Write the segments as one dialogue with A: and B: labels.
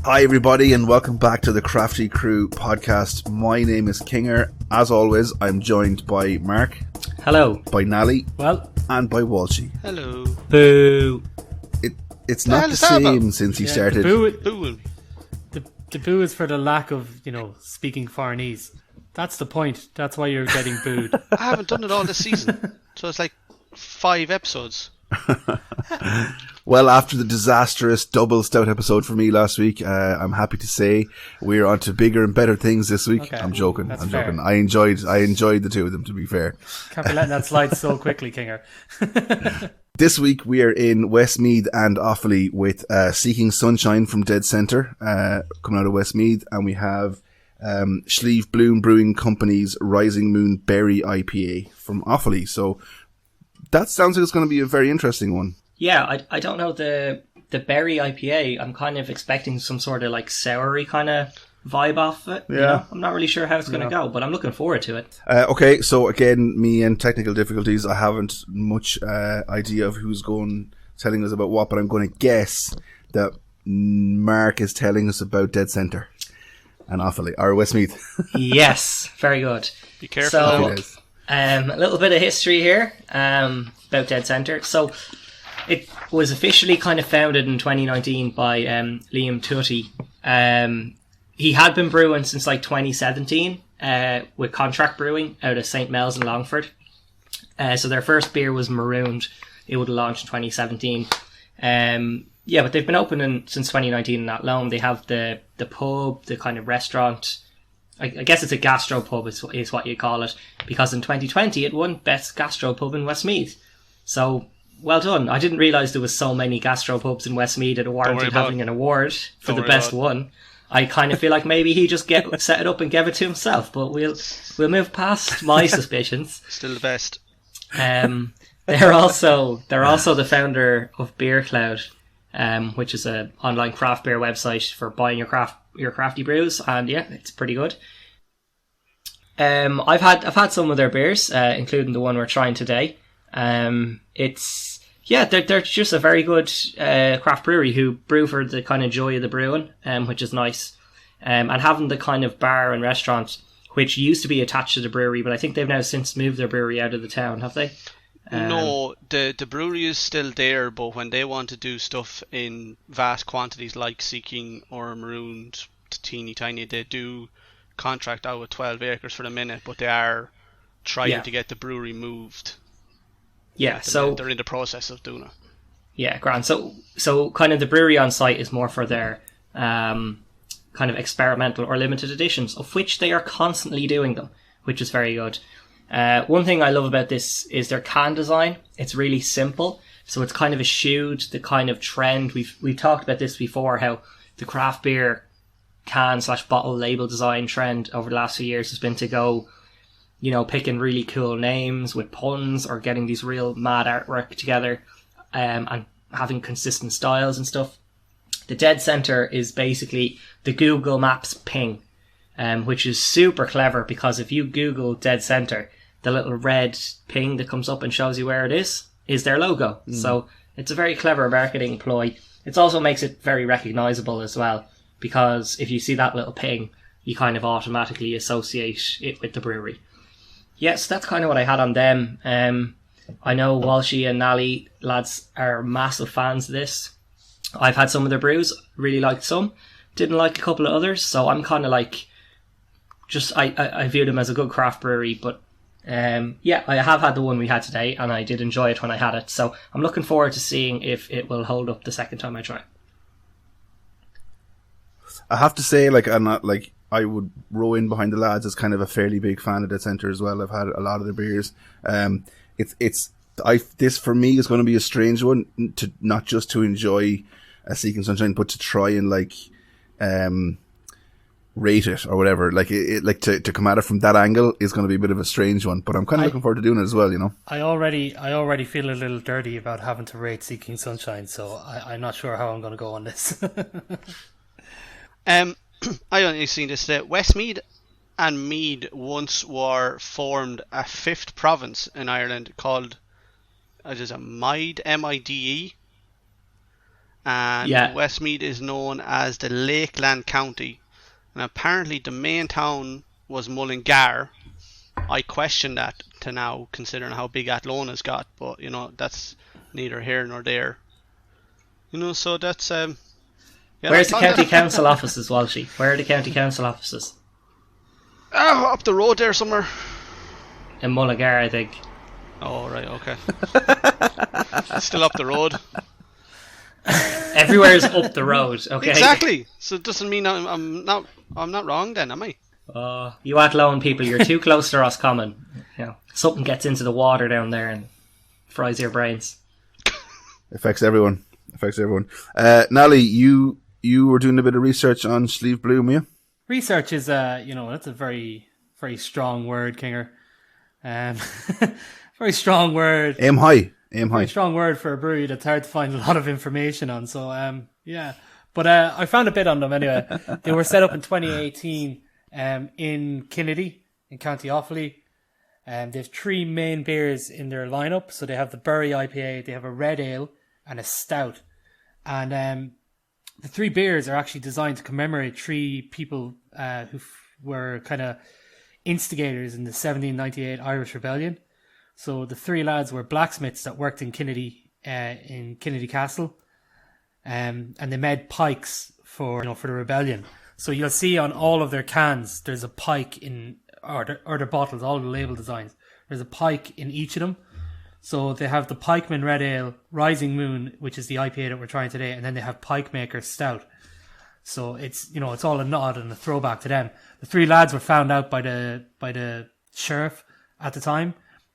A: Hi everybody and welcome back to the Crafty Crew podcast. My name is Kinger. As always, I'm joined by Mark.
B: Hello.
A: By Nally.
B: Well.
A: And by Walshy.
C: Hello.
B: Boo.
A: It's not the same since he started.
B: The boo is for the lack of, speaking foreignese. That's the point. That's why you're getting booed.
C: I haven't done it all this season. So it's like 5 episodes.
A: Well, after the disastrous double stout episode for me last week, I'm happy to say we're on to bigger and better things this week. Okay. I'm joking. Joking. I enjoyed the two of them, to be fair.
B: Can't be letting that slide so quickly, Kinger.
A: This week we are in Westmeath and Offaly with Seeking Sunshine from Dead Centre coming out of Westmeath, and we have Slieve Bloom Brewing Company's Rising Moon Berry IPA from Offaly. So that sounds like it's going to be a very interesting one.
B: Yeah, I don't know the berry IPA. I'm kind of expecting some sort of like soury kind of vibe off it.
A: Yeah.
B: I'm not really sure how it's going to go, but I'm looking forward to it.
A: Okay, so again, me and technical difficulties. I haven't much idea of who's telling us about what, but I'm going to guess that Mark is telling us about Dead Centre and Offaly, or Westmeath.
B: Yes, very good.
C: Be careful.
B: So, a little bit of history here about Dead Centre. So, it was officially kind of founded in 2019 by Liam Tutty. He had been brewing since like 2017 with contract brewing out of St. Mel's in Longford. So their first beer was Marooned. It would have launched in 2017. But they've been open since 2019 in that loan. They have the pub, the kind of restaurant. I guess it's a gastro pub is what you call it. Because in 2020 it won Best Gastro Pub in Westmeath. So well done. I didn't realise there was so many gastro pubs in Westmeath that warranted having an award for the best one. I kind of feel like maybe he just set it up and gave it to himself, but we'll move past my suspicions.
C: Still the best.
B: They're also the founder of Beer Cloud, which is an online craft beer website for buying your crafty brews, and yeah, it's pretty good. I've had some of their beers, including the one we're trying today. They're just a very good craft brewery who brew for the kind of joy of the brewing, which is nice. And having the kind of bar and restaurant, which used to be attached to the brewery, but I think they've now since moved their brewery out of the town, have they?
C: No, the brewery is still there, but when they want to do stuff in vast quantities like Seeking or Marooned, teeny tiny, they do contract out with 12 acres for the minute, but they are trying to get the brewery moved.
B: Yeah, so
C: they're in the process of doing it.
B: Yeah, grand. So kind of the brewery on site is more for their kind of experimental or limited editions, of which they are constantly doing them, which is very good. One thing I love about this is their can design. It's really simple, so it's kind of eschewed the kind of trend. We've talked about this before, how the craft beer can/bottle label design trend over the last few years has been to go, picking really cool names with puns or getting these real mad artwork together and having consistent styles and stuff. The Dead Centre is basically the Google Maps ping, which is super clever because if you Google Dead Centre, the little red ping that comes up and shows you where it is their logo. So it's a very clever marketing ploy. It also makes it very recognisable as well, because if you see that little ping, you kind of automatically associate it with the brewery. Yes, that's kind of what I had on them. I know Walshy and Nally, lads, are massive fans of this. I've had some of their brews, really liked some, didn't like a couple of others, so I'm kind of like, I view them as a good craft brewery, but I have had the one we had today, and I did enjoy it when I had it, so I'm looking forward to seeing if it will hold up the second time I try. I
A: have to say, I would row in behind the lads as kind of a fairly big fan of Dead Centre as well. I've had a lot of their beers. This for me is going to be a strange one, to not just to enjoy Seeking Sunshine, but to try and rate it or whatever. To come at it from that angle is going to be a bit of a strange one. But I'm kind of looking forward to doing it as well.
D: I already feel a little dirty about having to rate Seeking Sunshine, so I'm not sure how I'm going to go on this.
C: I only seen this that Westmeath and Meath once were formed a fifth province in Ireland called Mide, M-I-D-E. and Westmeath is known as the Lakeland County, and apparently the main town was Mullingar. I question that to now, considering how big Athlone has got, but that's neither here nor there. So that's
B: where's the county council offices, Walshy? Where are the county council offices?
C: Up the road there somewhere.
B: In Mullingar, I think.
C: Oh right, okay. Still up the road.
B: Everywhere is up the road. Okay.
C: Exactly. So it doesn't mean I'm not wrong then, am I?
B: You Athlone people, you're too close to Roscommon. Something gets into the water down there and fries your brains.
A: Affects everyone. Nally, you were doing a bit of research on Slieve Bloom, yeah?
D: Research is, that's a very, very strong word, Kinger. Very strong word.
A: Aim high.
D: Very strong word for a brewery that's hard to find a lot of information on. So, yeah. But I found a bit on them anyway. They were set up in 2018 in Kennedy, in County Offaly. They have 3 main beers in their lineup. So they have the Berry IPA, they have a Red Ale, and a Stout. And the 3 beers are actually designed to commemorate 3 people who were kind of instigators in the 1798 Irish Rebellion. So the 3 lads were blacksmiths that worked in Kennedy Castle, and they made pikes for the rebellion. So you'll see on all of their cans there's a pike or their bottles, all the label designs. There's a pike in each of them. So they have the Pikeman Red Ale, Rising Moon, which is the IPA that we're trying today, and then they have Pikemaker Stout. So it's all a nod and a throwback to them. The 3 lads were found out by the sheriff at the time.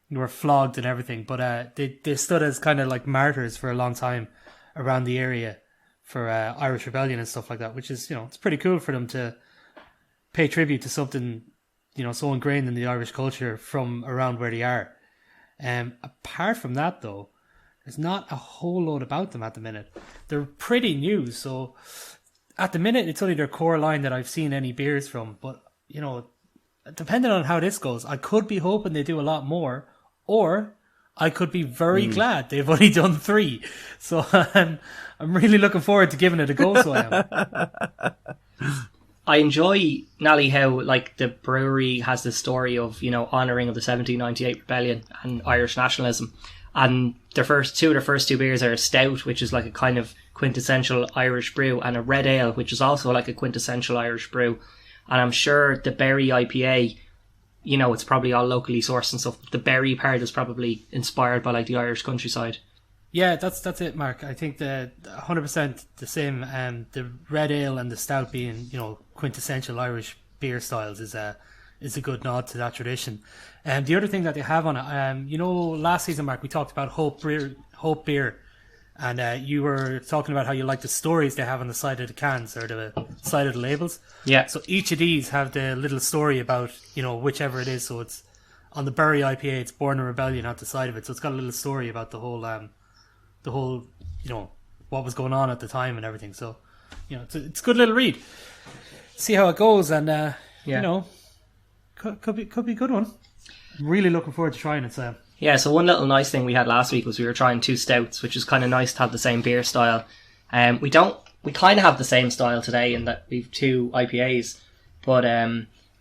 D: They were flogged and everything, but they stood as kind of like martyrs for a long time around the area for Irish Rebellion and stuff like that, which is, it's pretty cool for them to pay tribute to something, so ingrained in the Irish culture from around where they are. Apart from that, though, there's not a whole lot about them at the minute. They're pretty new, so at the minute it's only their core line that I've seen any beers from. But, depending on how this goes, I could be hoping they do a lot more, or I could be very glad they've only done 3. So I'm really looking forward to giving it a go, so I am.
B: I enjoy, Nally, how the brewery has this story of honouring of the 1798 rebellion and Irish nationalism, and their first two beers are a stout, which is like a kind of quintessential Irish brew, and a red ale, which is also like a quintessential Irish brew. And I'm sure the berry IPA, it's probably all locally sourced and stuff. The berry part is probably inspired by the Irish countryside.
D: Yeah, that's it, Mark. I think the 100% the same. The red ale and the stout being, quintessential Irish beer styles is a good nod to that tradition. The other thing that they have on it, last season, Mark, we talked about Hope Beer, and you were talking about how you like the stories they have on the side of the cans or the side of the labels.
B: Yeah.
D: So each of these have the little story about, whichever it is. So it's on the Berry IPA, it's Born in Rebellion at the side of it. So it's got a little story about the whole, what was going on at the time and everything. So, it's a good little read. See how it goes, and could be a good one. I'm really looking forward to trying it, Sam.
B: Yeah, so one little nice thing we had last week was we were trying 2 stouts, which is kind of nice to have the same beer style. We kind of have the same style today in that we've 2 IPAs, but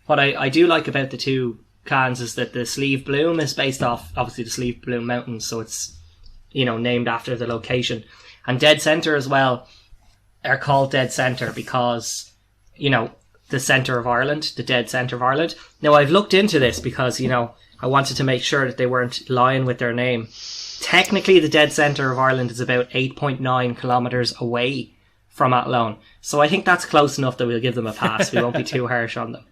B: what I do like about the 2 cans is that the Slieve Bloom is based off, obviously, the Slieve Bloom Mountains, so it's, named after the location. And Dead Centre as well are called Dead Centre because, the centre of Ireland, the dead centre of Ireland. Now, I've looked into this because, I wanted to make sure that they weren't lying with their name. Technically, the dead centre of Ireland is about 8.9 kilometres away from Athlone. So I think that's close enough that we'll give them a pass. We won't be too harsh on them.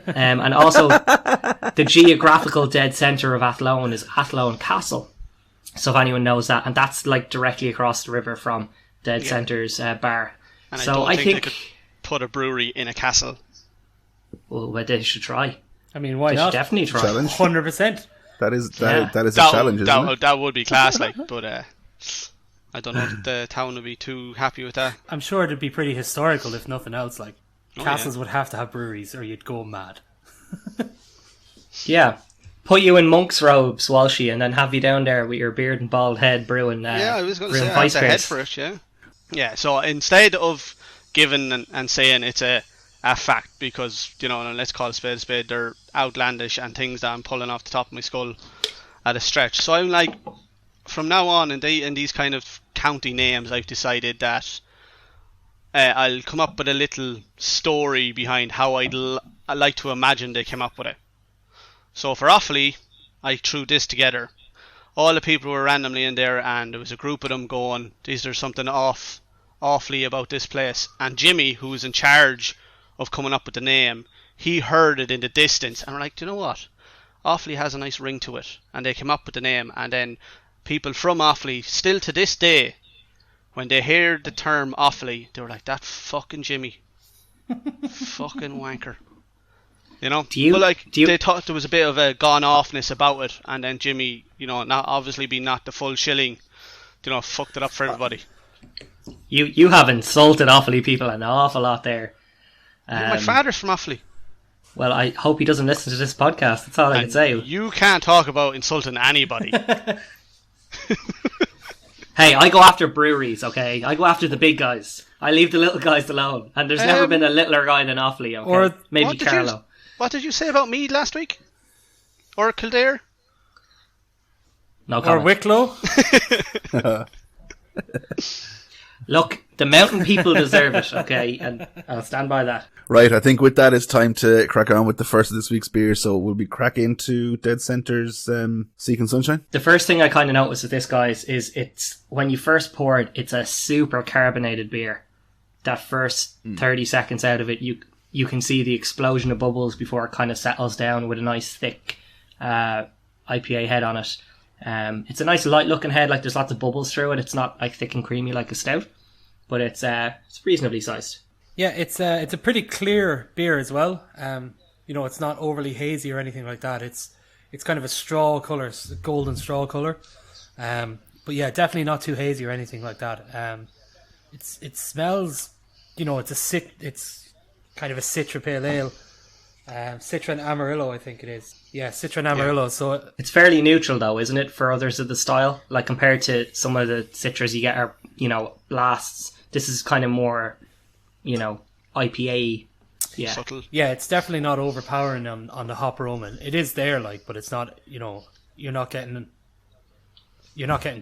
B: And also, the geographical dead centre of Athlone is Athlone Castle. So if anyone knows that, and that's directly across the river from Dead Centre's bar.
C: And
B: so
C: I think they could put a brewery in a castle.
B: Well, they should try.
D: I mean, why
B: they
D: not?
B: Should definitely try.
A: Challenge.
D: 100%.
A: That is a challenge, isn't it?
C: That would be class, but I don't know if the town would be too happy with that.
D: I'm sure it'd be pretty historical if nothing else. Castles would have to have breweries, or you'd go mad.
B: Yeah. Put you in monk's robes, Walshy, and then have you down there with your beard and bald head brewing.
C: I was going to say I have the head for it. Yeah. Yeah, so instead of giving and saying it's a fact, because, you know, let's call a spade, they're outlandish and things that I'm pulling off the top of my skull at a stretch. So I'm like, from now on, in these kind of county names, I've decided that I'll come up with a little story behind how I like to imagine they came up with it. So for Offaly, I threw this together. All the people were randomly in there, and there was a group of them going, "Is there something awfully about this place?" And Jimmy, who was in charge of coming up with the name, he heard it in the distance, and we're like, "Do you know what? Offaly has a nice ring to it," and they came up with the name. And then people from Offaly, still to this day, when they hear the term Offaly, they were like, "That fucking Jimmy, fucking wanker." You know, they thought there was a bit of a gone offness about it, and then Jimmy, you know, not obviously being not the full shilling, you know, fucked it up for everybody.
B: You have insulted Offaly people an awful lot there.
C: My father's from Offaly.
B: Well, I hope he doesn't listen to this podcast. That's all I can say.
C: You can't talk about insulting anybody.
B: Hey, I go after breweries, okay? I go after the big guys. I leave the little guys alone. And there's never been a littler guy than Offaly, okay? Or maybe Carlo.
C: What did you say about Mead last week? Or Kildare?
B: No comment.
D: Or Wicklow?
B: Look, the mountain people deserve it, okay? And I'll stand by that.
A: Right, I think with that it's time to crack on with the first of this week's beer. So we'll be cracking into Dead Centre's Seeking Sunshine.
B: The first thing I kind of noticed with this, guys, is it's when you first pour it, it's a super carbonated beer. That first 30 seconds out of it, you can see the explosion of bubbles before it kind of settles down with a nice thick IPA head on it. It's a nice light looking head, like there's lots of bubbles through it. It's not like thick and creamy like a stout, but it's reasonably sized. Yeah,
D: it's a pretty clear beer as well. You know, it's not overly hazy or anything like that. It's kind of a straw colour, golden straw colour. But yeah, definitely not too hazy or anything like that. It smells, you know, it's kind of a Citra Pale Ale. Citra and Amarillo, I think it is. Yeah, Citra and Amarillo. Yeah. So
B: it's fairly neutral, though, isn't it, for others of the style? Like, compared to some of the Citras you get are, you know, blasts. This is kind of more, you know, IPA. Yeah,
C: subtle.
D: Yeah, it's definitely not overpowering on the hop aroma. It is there, like, but it's not. You know, you're not getting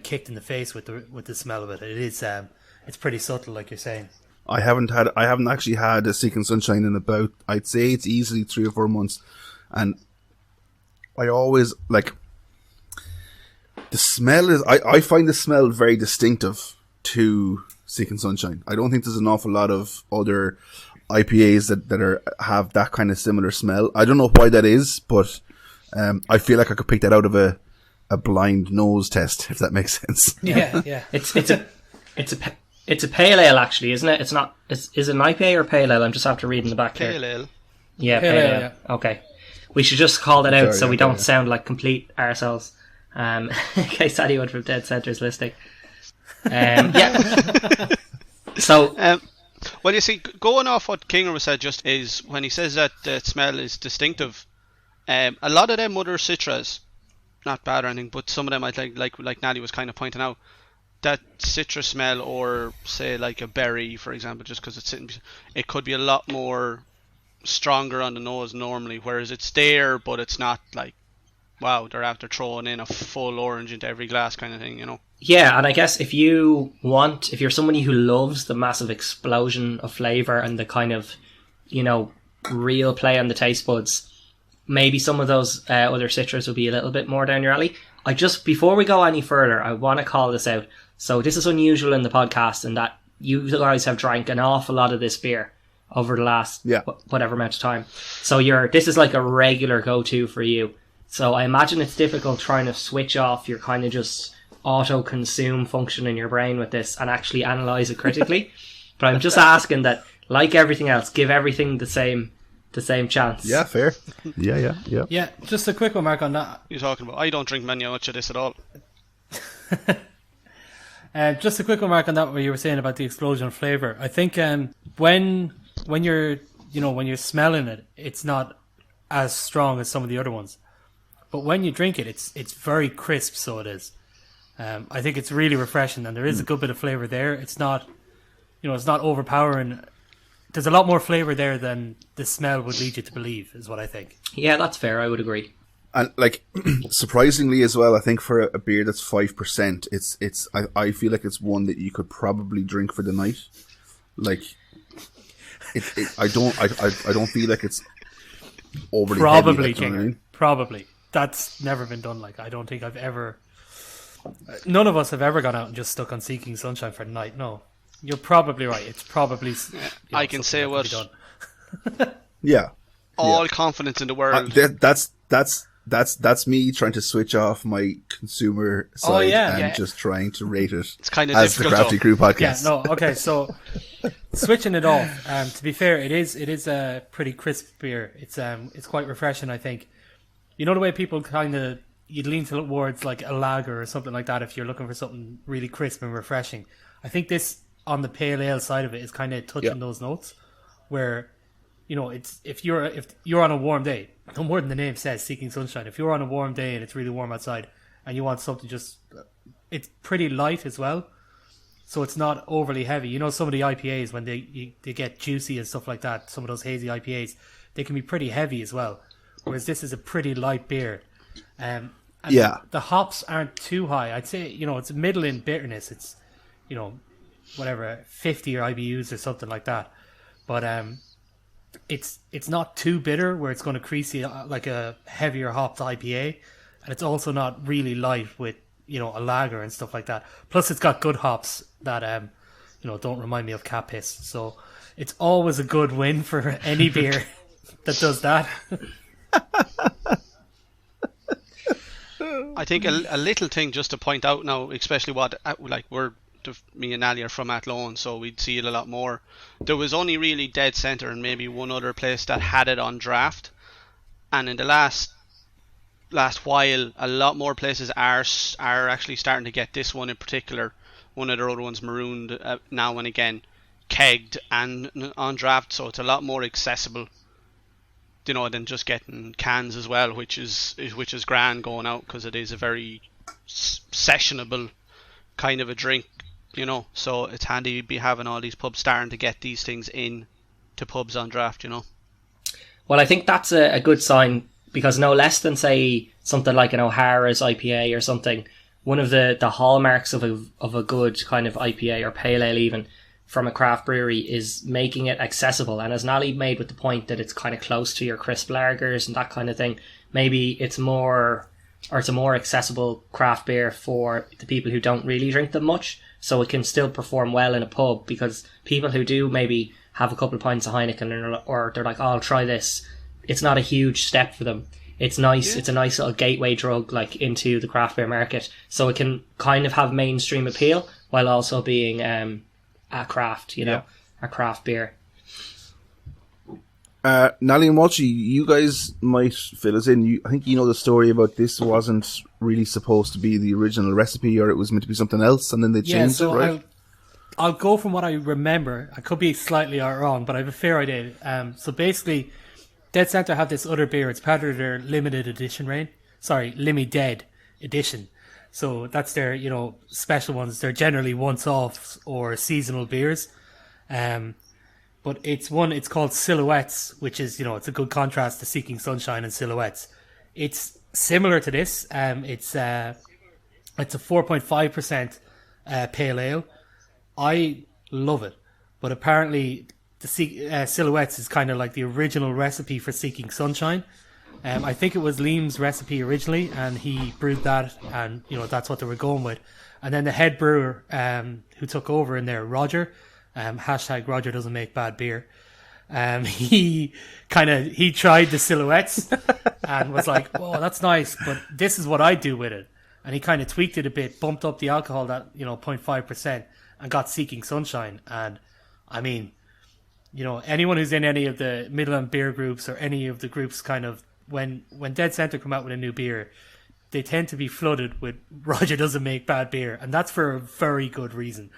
D: kicked in the face with the smell of it. It is. It's pretty subtle, like you're saying.
A: I haven't actually had a Seeking Sunshine in about, I'd say it's easily 3 or 4 months, and I always like the smell is. I find the smell very distinctive to Seeking Sunshine. I don't think there's an awful lot of other IPAs that have that kind of similar smell. I don't know why that is, but I feel like I could pick that out of a blind nose test, if that makes sense.
D: Yeah.
B: It's a pale ale, actually, isn't it? It's not. Is it an IPA or pale ale? I'm just after reading the back
C: pale
B: here.
C: Ale.
B: Yeah, pale ale. Yeah. Okay. We should just call that out so we don't sound like complete arseholes. In case anyone from Dead Centre is listening. Yeah. So,
C: well, you see, going off what Kinger said, just is when he says that the smell is distinctive. A lot of them other citras, not bad or anything, but some of them I like Nally was kind of pointing out, that citrus smell, or say like a berry, for example, just because it's sitting, it could be a lot more stronger on the nose normally, whereas it's there, but it's not like, wow, they're after throwing in a full orange into every glass kind of thing, you know.
B: Yeah, and I guess if you're somebody who loves the massive explosion of flavour and the kind of, you know, real play on the taste buds, maybe some of those other citrus will be a little bit more down your alley. Before we go any further, I want to call this out. So this is unusual in the podcast in that you guys have drank an awful lot of this beer over the last whatever amount of time. So this is like a regular go-to for you. So I imagine it's difficult trying to switch off your kind of just auto-consume function in your brain with this and actually analyse it critically. But I'm just asking that, like everything else, give everything the same chance.
A: Yeah, fair. Yeah.
D: Yeah, just a quick remark on that.
C: You're talking about, I don't drink much of this at all.
D: Just a quick remark on that, what you were saying about the explosion of flavour. I think when you're smelling it, it's not as strong as some of the other ones. But when you drink it, it's very crisp, so it is. I think it's really refreshing, and there is a good bit of flavour there. It's not it's not overpowering. There's a lot more flavour there than the smell would lead you to believe, is what I think.
B: Yeah, that's fair. I would agree.
A: And like, surprisingly as well, I think for a beer that's 5%, I feel like it's one that you could probably drink for the night. Like, I don't feel like it's overly
D: probably,
A: heavy. Like,
D: King, probably. That's never been done. Like, I don't think I've ever. None of us have ever gone out and just stuck on Seeking Sunshine for the night. No, you're probably right. It's probably.
C: I can say what.
A: Yeah.
C: All confidence in the world.
A: That's me trying to switch off my consumer side and just trying to rate it.
C: It's kind of
A: as the Crafty Crew podcast.
D: Yeah, no, okay. So switching it off. To be fair, it is a pretty crisp beer. It's quite refreshing, I think. You know the way people you'd lean towards like a lager or something like that if you're looking for something really crisp and refreshing. I think this on the pale ale side of it is kind of touching those notes, where it's if you're on a warm day, no more than the name says, Seeking Sunshine. If you're on a warm day and it's really warm outside and you want something it's pretty light as well, so it's not overly heavy. Some of the IPAs when they get juicy and stuff like that, some of those hazy IPAs, they can be pretty heavy as well. Whereas this is a pretty light beer. And the hops aren't too high. I'd say, it's middle in bitterness. It's, whatever, 50 IBUs or something like that. But it's not too bitter where it's going to crease you like a heavier hopped IPA. And it's also not really light with, a lager and stuff like that. Plus it's got good hops that, don't remind me of cat piss. So it's always a good win for any beer that does that.
C: I think a little thing just to point out now, especially me and Ali are from Athlone, so we'd see it a lot more. There was only really Dead Centre and maybe one other place that had it on draft, and in the last while, a lot more places are actually starting to get this one in particular. One of their other ones marooned now and again, kegged and on draft, so it's a lot more accessible. Than just getting cans as well, which is grand going out because it is a very sessionable kind of a drink, So it's handy to be having all these pubs starting to get these things in to pubs on draft,
B: Well, I think that's a good sign because no less than say something like an O'Hara's IPA or something. One of the hallmarks of a good kind of IPA or pale ale even from a craft brewery is making it accessible. And as Nally made with the point that it's kind of close to your crisp lagers and that kind of thing, maybe it's a more accessible craft beer for the people who don't really drink them much, so it can still perform well in a pub, because people who do maybe have a couple of pints of Heineken or they're like, I'll try this, it's not a huge step for them. It's nice. It's a nice little gateway drug like into the craft beer market, so it can kind of have mainstream appeal while also being a craft, a craft beer.
A: Nally and Walshy, you guys might fill us in. I think you know the story about this wasn't really supposed to be the original recipe, or it was meant to be something else, and then they changed it, right?
D: I'll go from what I remember. I could be slightly wrong, but I have a fair idea. So basically, Dead Centre have this other beer. It's part of their limited edition range. Sorry, Limited edition. So that's their, special ones. They're generally once-offs or seasonal beers. But it's called Silhouettes, which is, it's a good contrast to Seeking Sunshine and Silhouettes. It's similar to this. It's a 4.5% pale ale. I love it. But apparently the Silhouettes is kind of like the original recipe for Seeking Sunshine. I think it was Liam's recipe originally, and he brewed that, and that's what they were going with. And then the head brewer who took over in there, Roger, hashtag Roger doesn't make bad beer. He tried the Silhouettes and was like, "Oh, that's nice, but this is what I do with it." And he kind of tweaked it a bit, bumped up the alcohol that 0.5%, and got Seeking Sunshine. And I mean, anyone who's in any of the Midland beer groups or any of the groups kind of. When Dead Centre come out with a new beer, they tend to be flooded with Roger doesn't make bad beer, and that's for a very good reason.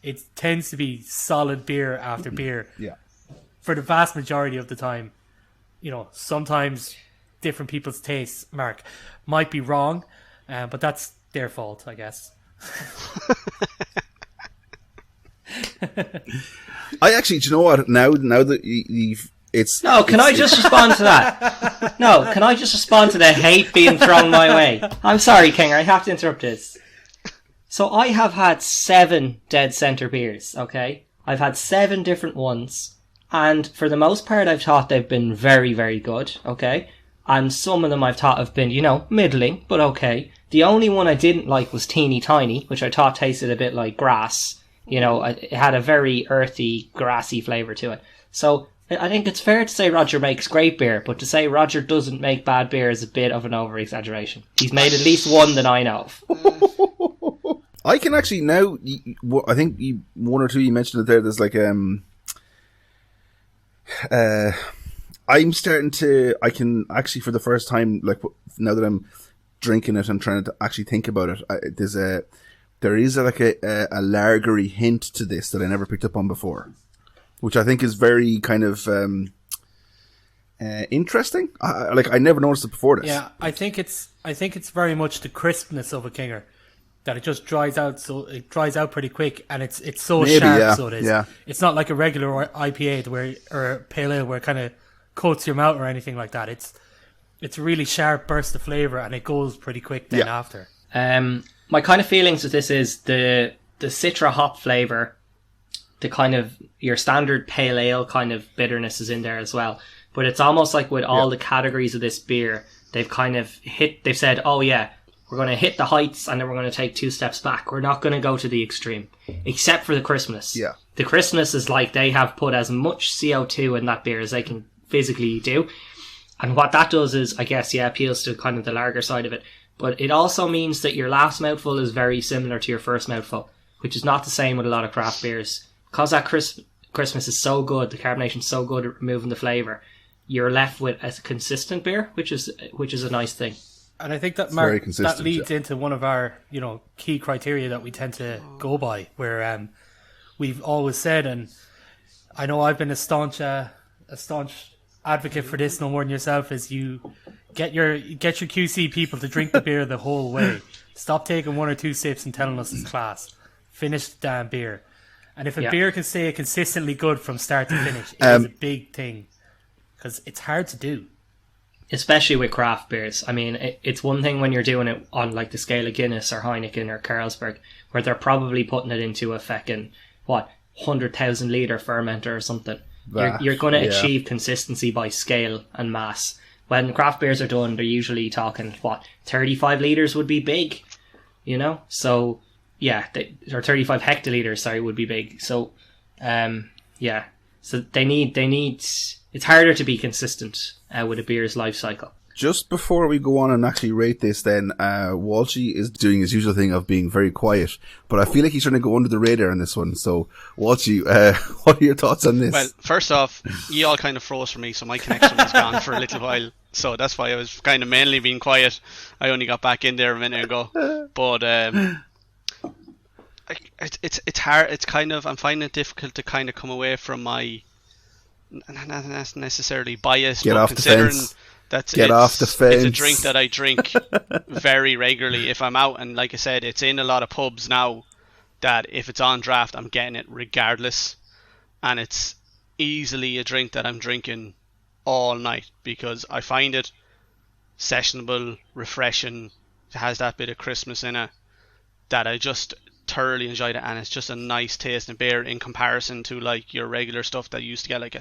D: It tends to be solid beer after beer.
A: Yeah.
D: For the vast majority of the time, sometimes different people's tastes, Mark, might be wrong, but that's their fault, I guess.
A: I actually, do you know what? Now that you've,
B: can I just respond to that? No, can I just respond to the hate being thrown my way? I'm sorry, King, I have to interrupt this. So I have had 7 dead centre beers, okay? I've had 7 different ones, and for the most part I've thought they've been very, very good, okay? And some of them I've thought have been, middling, but okay. The only one I didn't like was Teeny Tiny, which I thought tasted a bit like grass. It had a very earthy, grassy flavour to it. So I think it's fair to say Roger makes great beer, but to say Roger doesn't make bad beer is a bit of an over-exaggeration. He's made at least one that I know of.
A: I can actually now, I think one or two you mentioned it there, there's like, I'm starting to, I can actually for the first time, like now that I'm drinking it and trying to actually think about it, there is like a lagery hint to this that I never picked up on before, which I think is very kind of interesting. I never noticed it before this.
D: Yeah, I think it's very much the crispness of a Kinger, that it just dries out. So it dries out pretty quick, and it's so
A: Maybe,
D: sharp.
A: yeah,
D: So it is.
A: Yeah.
D: It's not like a regular IPA or pale ale where it kind of coats your mouth or anything like that. It's a really sharp burst of flavour, and it goes pretty quick then after.
B: My kind of feelings with this is the citra hop flavour, the kind of your standard pale ale kind of bitterness is in there as well. But it's almost like with all the categories of this beer, they've said, oh yeah, we're going to hit the heights and then we're going to take 2 steps back. We're not going to go to the extreme, except for the crispness.
A: Yeah.
B: The crispness is like they have put as much CO2 in that beer as they can physically do. And what that does is, I guess, appeals to kind of the lager side of it. But it also means that your last mouthful is very similar to your first mouthful, which is not the same with a lot of craft beers. Because that crispness is so good, the carbonation is so good at removing the flavour, you're left with a consistent beer, which is a nice thing.
D: And I think that,
A: Mark,
D: that leads into one of our, key criteria that we tend to go by, where we've always said, and I know I've been a staunch advocate for this no more than yourself, is you get your QC people to drink the beer the whole way. Stop taking 1 or 2 sips and telling us it's class. Finish the damn beer. And if a beer can stay consistently good from start to finish, it is a big thing, because it's hard to do.
B: Especially with craft beers. I mean, it's one thing when you're doing it on like the scale of Guinness or Heineken or Carlsberg, where they're probably putting it into a feckin' 100,000 litre fermenter or something. You're going to achieve consistency by scale and mass. When craft beers are done, they're usually talking 35 litres would be big, So or 35 hectolitres, sorry, would be big. So so they need. It's harder to be consistent with a beer's life cycle.
A: Just before we go on and actually rate this then, Walshy is doing his usual thing of being very quiet, but I feel like he's trying to go under the radar on this one. So, Walshy, what are your thoughts on this?
C: Well, first off, you all kind of froze for me, so my connection was gone for a little while. So that's why I was kind of mainly being quiet. I only got back in there a minute ago. But it's hard. It's kind of, I'm finding it difficult to kind of come away from my, not necessarily bias, but considering
A: off the fence.
C: It's a drink that I drink very regularly if I'm out, and like I said, it's in a lot of pubs now that if it's on draft, I'm getting it regardless, and it's easily a drink that I'm drinking all night because I find it sessionable, refreshing. It has that bit of crispness in it that I just thoroughly enjoyed it, and it's just a nice tasting beer in comparison to like your regular stuff that you used to get, like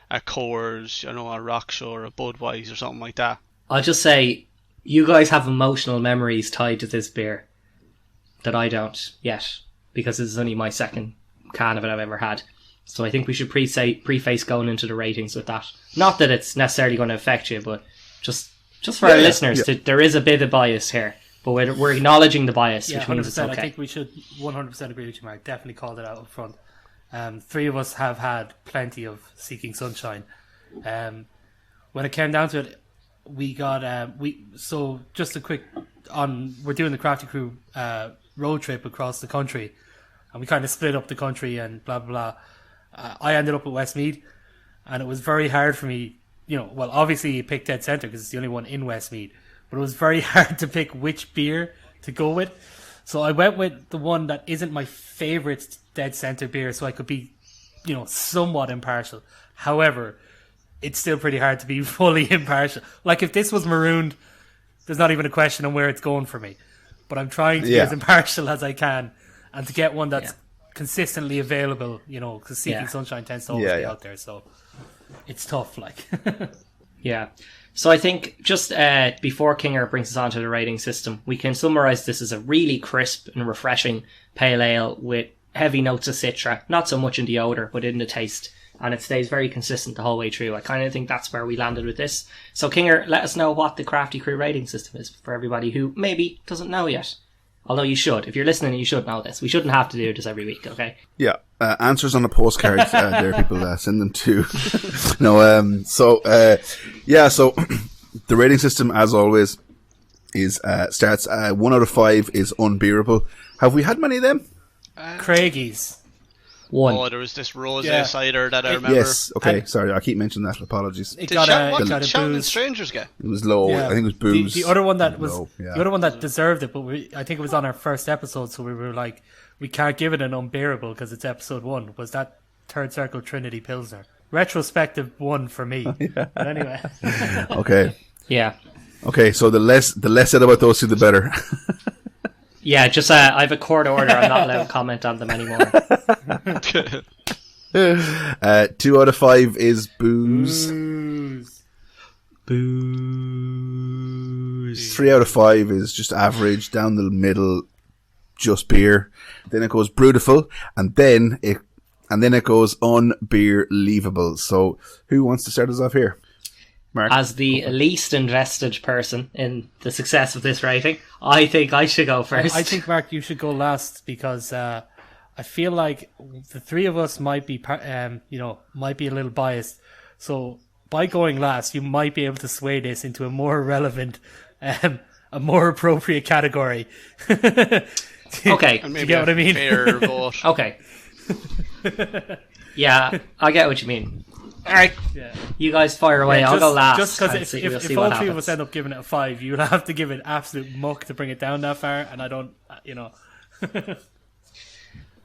C: a Coors, a Rockshore, a Budweiser, or something like that.
B: I'll just say, you guys have emotional memories tied to this beer that I don't yet, because this is only my second can of it I've ever had. So I think we should preface going into the ratings with that. Not that it's necessarily going to affect you, but just for our listeners, there is a bit of bias here. But we're acknowledging the bias, which means it's okay.
D: I think we should 100% agree with you, Mark. Definitely called it out up front. 3 of us have had plenty of Seeking Sunshine. When it came down to it, we got so just a quick we're doing the Crafty Crew road trip across the country, and we kind of split up the country and blah blah blah. I ended up at Westmeath, and it was very hard for me. Well, obviously you picked Dead Centre because it's the only one in Westmeath. But it was very hard to pick which beer to go with. So I went with the one that isn't my favourite dead centre beer, so I could be, somewhat impartial. However, it's still pretty hard to be fully impartial. Like, if this was marooned, there's not even a question on where it's going for me. But I'm trying to be as impartial as I can and to get one that's consistently available, because Seeking Sunshine tends to always be out there. So it's tough, like.
B: Yeah. So I think just before Kinger brings us on to the rating system, we can summarise this as a really crisp and refreshing pale ale with heavy notes of citra, not so much in the odour, but in the taste. And it stays very consistent the whole way through. I kind of think that's where we landed with this. So Kinger, let us know what the Crafty Crew rating system is for everybody who maybe doesn't know yet. Although you should. If you're listening, you should know this. We shouldn't have to do this every week, okay?
A: Yeah. Answers on a postcard there, people. Send them to. No, so the rating system, as always, is starts 1 out of 5 is unbearable. Have we had many of them?
D: Craigies.
B: 1.
C: Oh, there was this rosé cider that I remember.
A: Yes, okay, sorry, I keep mentioning that. Apologies.
D: It
C: Did
D: got
C: Shouting
D: a
C: and Strangers get?
A: It was low.
D: Yeah.
A: I think it was booze.
D: The other one that was
A: low,
D: the other one that deserved it, but I think it was on our first episode, so we were like, we can't give it an unbearable because it's episode 1. Was that Third Circle Trinity Pilsner? Retrospective 1 for me. But anyway.
A: Okay.
B: Yeah.
A: Okay, so the less said about those two, the better.
B: Yeah, just I have a court order. I'm not allowed to comment on them anymore.
A: 2 out of 5 is booze.
B: Booze.
A: 3 out of 5 is just average, down the middle, just beer. Then it goes Brutiful, and then it goes Unbeerleavable. So who wants to start us off here? Mark?
B: As the least invested person in the success of this rating, I think I should go first.
D: I think, Mark, you should go last because I feel like the three of us might be a little biased. So by going last, you might be able to sway this into a more relevant, a more appropriate category.
B: Okay.
C: And
D: do you get what I mean?
C: Fair vote.
B: Okay. Yeah, I get what you mean. All right, you guys fire away. I'll go last.
D: Just because if all three of us
B: happens.
D: end up giving it a 5, you'll have to give it absolute muck to bring it down that far, and I don't,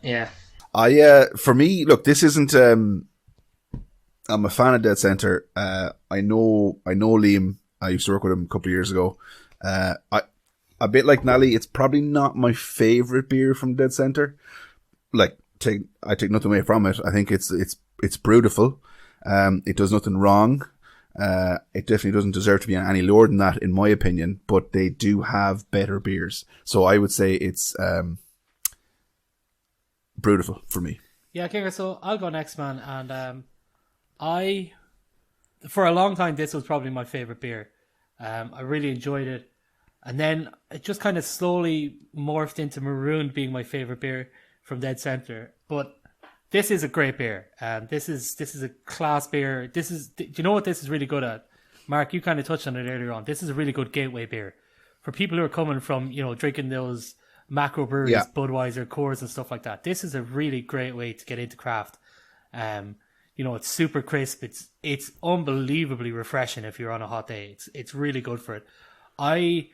B: Yeah.
A: For me, look, this isn't. I'm a fan of Dead Center. I know Liam. I used to work with him a couple of years ago. A bit like Nally, it's probably not my favorite beer from Dead Center. Like, I take nothing away from it. I think it's Brutiful. It does nothing wrong. It definitely doesn't deserve to be any lower than that, in my opinion. But they do have better beers, so I would say it's Brutiful for me.
D: Yeah, okay, so I'll go next, man. And for a long time, this was probably my favorite beer. I really enjoyed it, and then it just kind of slowly morphed into Marooned being my favorite beer from Dead Center. But this is a great beer. This is a class beer. Do you know what this is really good at? Mark, you kind of touched on it earlier on. This is a really good gateway beer for people who are coming from, drinking those macro breweries, Budweiser, Coors, and stuff like that. This is a really great way to get into craft. It's super crisp. It's unbelievably refreshing if you're on a hot day. It's really good for it. I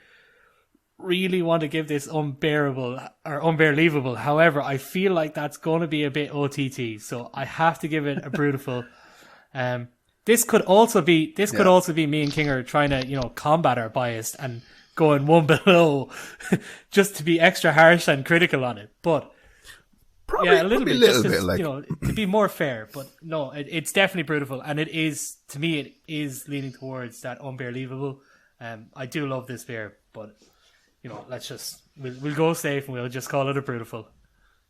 D: really want to give this unbearable or unbearleavable. However, I feel like that's going to be a bit OTT, so I have to give it a Brutiful. This could also be me and Kinger trying to combat our bias and going one below just to be extra harsh and critical on it. But
A: Probably,
D: a little bit,
A: like
D: to be more fair. But no, it's definitely Brutiful, and it is, to me, it is leaning towards that unbearleavable. I do love this beer, but we'll go safe and we'll just call it a Brutiful.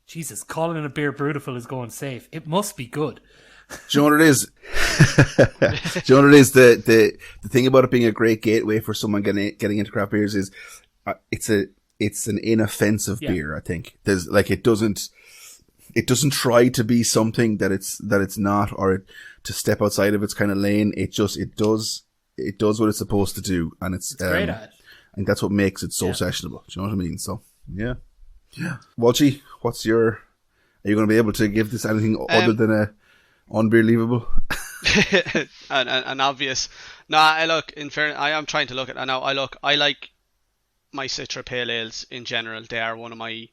D: Jesus, calling a beer Brutiful is going safe. It must be good.
A: Do you know what it is? Do you know what it is? The thing about it being a great gateway for someone getting into craft beers is it's an inoffensive beer. I think there's like it doesn't try to be something that it's not, or to step outside of its kind of lane. It does what it's supposed to do, and it's
D: great at it.
A: I think that's what makes it so sessionable. Do you know what I mean? So yeah. Walshy, are you going to be able to give this anything other than a unbelievable?
C: and obvious. No, I look, in fairness, I am trying to look at it now. I like my Citra Pale Ales in general. They are one of my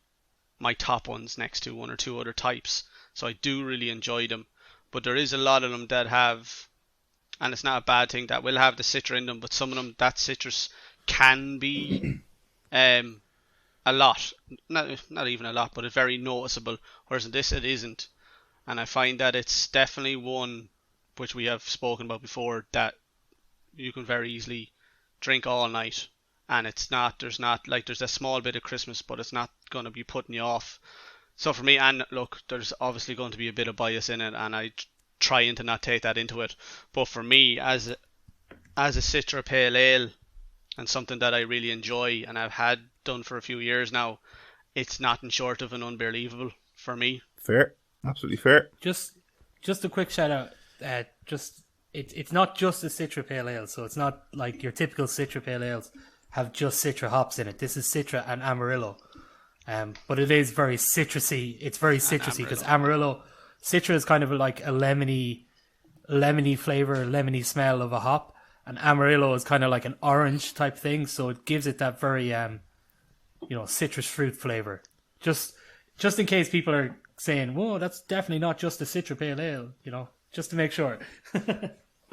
C: top ones, next to one or two other types. So I do really enjoy them. But there is a lot of them that have, and it's not a bad thing, that will have the citra in them, but some of them, that citrus can be a lot. Not even a lot, but it's very noticeable. Whereas in this, it isn't. And I find that it's definitely one which we have spoken about before, that you can very easily drink all night. And there's a small bit of Christmas, but it's not going to be putting you off. So for me, and look, there's obviously going to be a bit of bias in it, and I trying to not take that into it. But for me, as a Citra Pale Ale, and something that I really enjoy, and I've had done for a few years now, it's nothing short of an unbelievable for me.
A: Fair. Absolutely fair.
D: Just a quick shout out. It's not just a Citra Pale Ale, so it's not like your typical Citra Pale Ales have just Citra hops in it. This is Citra and Amarillo. But it is very citrusy. It's very citrusy because Amarillo, Citra is kind of like a lemony flavor, lemony smell of a hop, and Amarillo is kind of like an orange type thing. So it gives it that very, citrus fruit flavor. Just in case people are saying, "Whoa, that's definitely not just a Citra Pale Ale," just to make sure.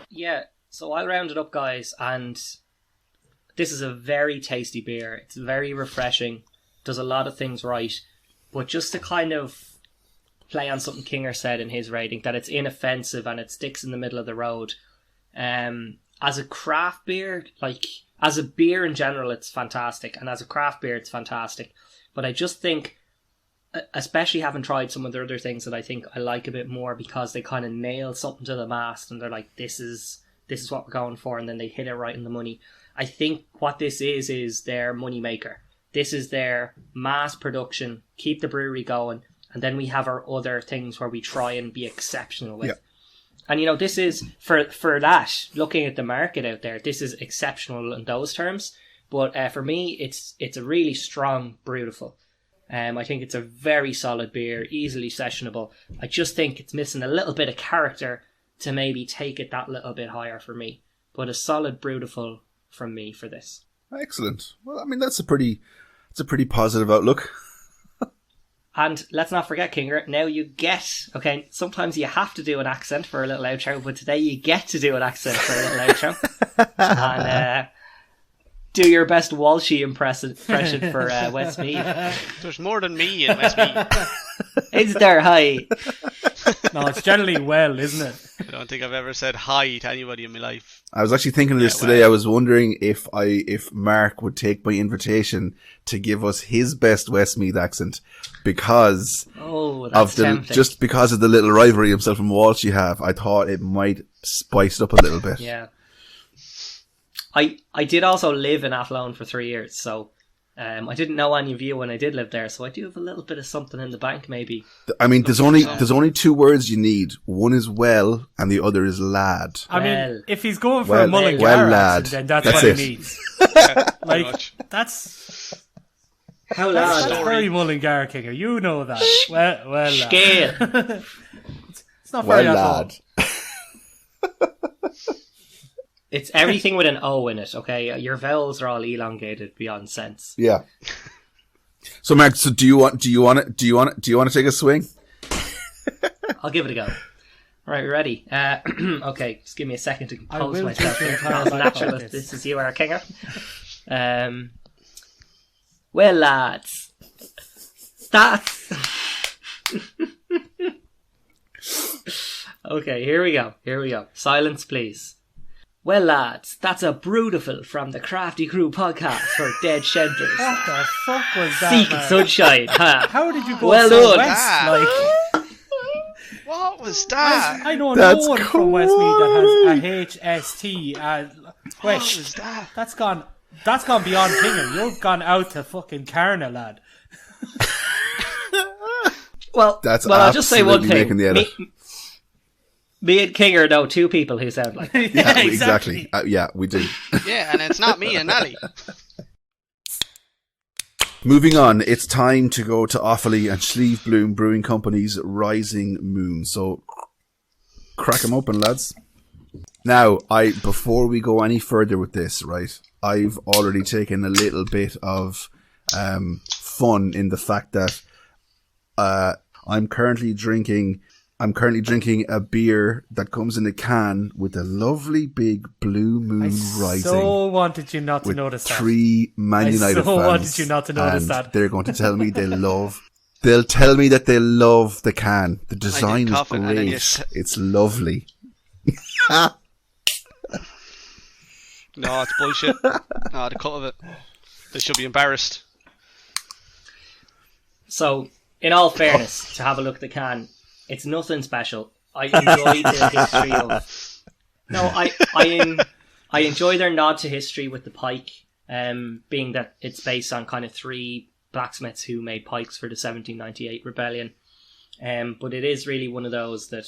B: Yeah. So I'll round it up, guys, and this is a very tasty beer. It's very refreshing. Does a lot of things right, but just to kind of play on something Kinger said in his rating, that it's inoffensive and it sticks in the middle of the road. As a craft beer, like as a beer in general, it's fantastic, and as a craft beer, it's fantastic. But I just think, especially having tried some of the other things that I think I like a bit more, because they kind of nail something to the mast, and they're like, this is what we're going for, and then they hit it right in the money. I think what this is their money maker. This is their mass production, keep the brewery going, and then we have our other things where we try and be exceptional with. Yeah. And, this is, for that, looking at the market out there, this is exceptional in those terms. But for me, it's a really strong Brewtiful. I think it's a very solid beer, easily sessionable. I just think it's missing a little bit of character to maybe take it that little bit higher for me. But a solid Brewtiful from me for this.
A: Excellent. Well, I mean, that's a pretty positive outlook.
B: And let's not forget, Kinger, now you get, okay, sometimes you have to do an accent for a little outro, but today you get to do an accent for a little outro. And do your best Walshy impression for Westmeath.
C: There's more than me in Westmeath.
B: Is there? Hi.
D: No, it's generally well, isn't it?
C: I don't think I've ever said hi to anybody in my life.
A: I was actually thinking of this today. I was wondering if Mark would take my invitation to give us his best Westmeath accent, because just because of the little rivalry himself and Walsh you have. I thought it might spice it up a little bit.
B: Yeah. I did also live in Athlone for 3 years, so I didn't know any of you when I did live there, so I do have a little bit of something in the bank, maybe.
A: I mean, there's only two words you need. One is well, and the other is lad.
D: I mean, if he's going for a Mullingar accent, then that's what he needs.
C: That's
B: how lad.
D: That's very Mullingar, Kinger. You know that. Well, lad.
B: Scale.
D: It's not very
A: lad.
B: It's everything with an O in it, okay? Your vowels are all elongated beyond sense.
A: Yeah. So, Mark, do you want to take a swing?
B: I'll give it a go. All right, we're ready. Okay, just give me a second to compose myself here. As natural as this is you, our Kinger. Well, lads, that's... Okay, here we go. Silence, please. Well, lads, that's a Brewtiful from the Crafty Crew podcast for Dead Shelters.
D: What the fuck was that,
B: Seek
D: man?
B: Sunshine, huh?
D: How did you go
B: well
D: so
B: done.
D: west?
C: What was that?
D: I know
A: That's
D: no one from Westmeath that has a HST.
C: What was that?
D: That's gone beyond Kinger. You've gone out to fucking Carna, lad.
B: Well, I'll just say one thing.
A: Making the edit.
B: Me and Kinger know two people who sound like that.
A: Yeah, exactly. Yeah, we do.
C: Yeah, and it's not me and Ali.
A: Moving on, it's time to go to Offaly and Slieve Bloom Brewing Company's Rising Moon. So, crack them open, lads. Now, before we go any further with this, right, I've already taken a little bit of fun in the fact that I'm currently drinking a beer that comes in a can with a lovely big Blue Moon Rising.
D: I so wanted you not to notice that.
A: 3 Man United fans. I so
D: wanted you not to notice that.
A: They're going to tell me they'll tell me that they love the can. The design is great. It's lovely.
C: No, it's bullshit. No, the cut of it. They should be embarrassed.
B: So, in all fairness, to have a look at the can, it's nothing special. I enjoy the history of... No, I enjoy their nod to history with the pike, being that it's based on kind of 3 blacksmiths who made pikes for the 1798 rebellion. But it is really one of those that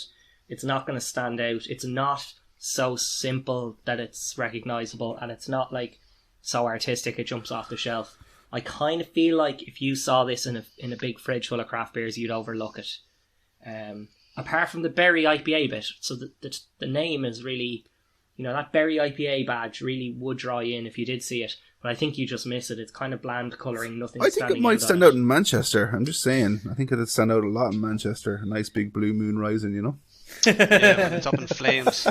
B: it's not going to stand out. It's not so simple that it's recognisable, and it's not like so artistic it jumps off the shelf. I kind of feel like if you saw this in a big fridge full of craft beers, you'd overlook it. Apart from the berry IPA bit, so the name is really, that berry IPA badge really would draw you in if you did see it. But I think you just miss it. It's kind of bland colouring, nothing.
A: I think it might stand out in Manchester. I'm just saying. I think it'd stand out a lot in Manchester. A nice big Blue Moon Rising,
C: Yeah, it's up in flames.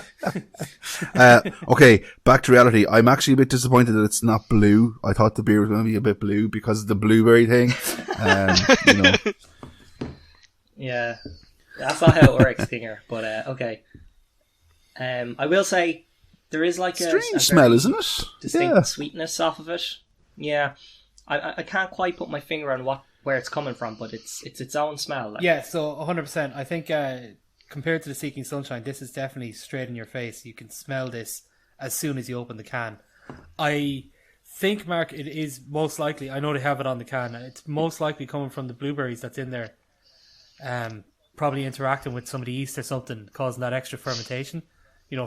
A: Okay, back to reality. I'm actually a bit disappointed that it's not blue. I thought the beer was going to be a bit blue because of the blueberry thing.
B: Yeah, that's not how it works, Kinger. But okay. I will say there is like
A: strange a smell, isn't it?
B: Distinct sweetness off of it. Yeah, I can't quite put my finger on where it's coming from, but it's its own smell. Like.
D: Yeah, so 100%. I think compared to the Seeking Sunshine, this is definitely straight in your face. You can smell this as soon as you open the can. I think, Mark, it is most likely, I know they have it on the can, it's most likely coming from the blueberries that's in there. Probably interacting with some of the yeast or something, causing that extra fermentation.